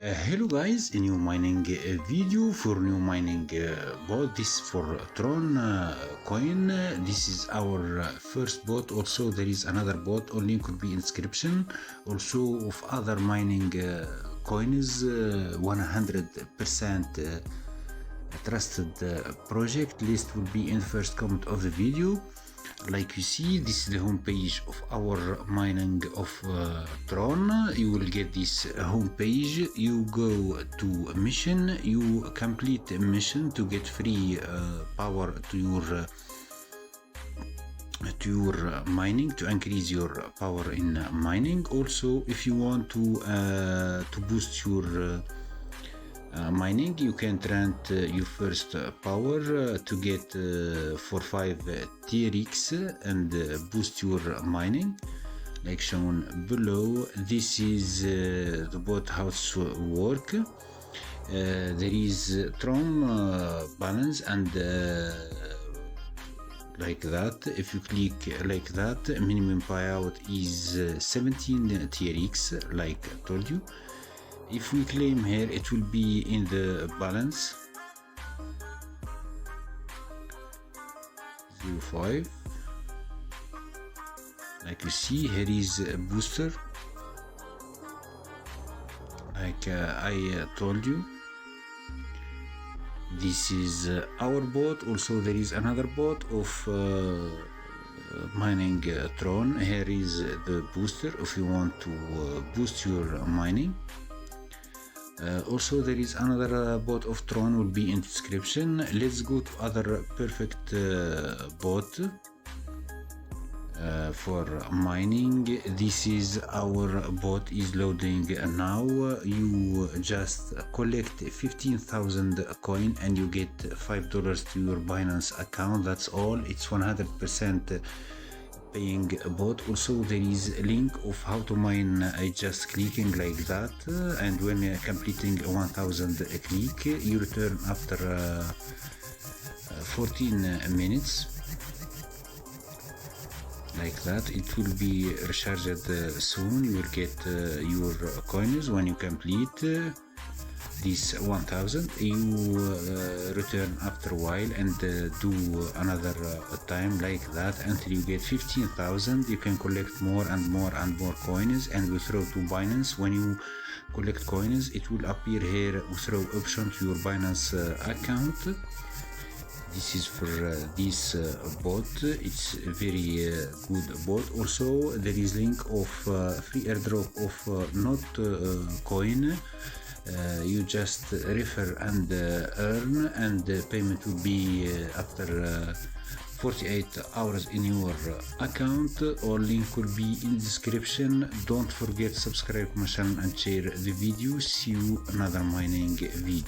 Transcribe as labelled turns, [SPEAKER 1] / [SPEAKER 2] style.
[SPEAKER 1] Hello guys, a new mining video for new mining bot. This for Tron coin. This is our first bot. Also there is another bot, all link will be in description. Also of other mining coins, 100% trusted project. List will be in first comment of the video. Like you see, this is the homepage of our mining of Tron. You will get this homepage. You go to mission, you complete a mission to get free power to your mining, to increase your power in mining. Also, if you want to boost your mining, you can rent your first power to get for 5 TRX and boost your mining like shown below. This is the bot how to work. There is Tron balance and like that. If you click like that, minimum payout is 17 TRX like I told you. If we claim here, it will be in the balance 0.5. Like you see, here is a booster. Like I told you, this is our bot. Also, there is another bot of mining Tron. Here is the booster if you want to boost your mining. Also there is another bot of Tron will be in description. Let's go to other perfect bot for mining. This is our bot is loading now. You just collect 15,000 coin and you get $5 to your Binance account. That's all. It's 100% paying bot. Also there is a link of how to mine. Just clicking like that, and when completing 1000 click, you return after 14 minutes like that. It will be recharged soon. You will get your coins when you complete this 1000. You return after a while and do another time like that until you get 15,000. You can collect more and more and more coins and you throw to Binance. When you collect coins, it will appear here throw option to your Binance account. This is for this bot. It's a very good bot. Also there is link of free airdrop of not coin. You just refer and earn, and the payment will be after 48 hours in your account. All link will be in description. Don't forget subscribe my channel and share the video. See you another mining video.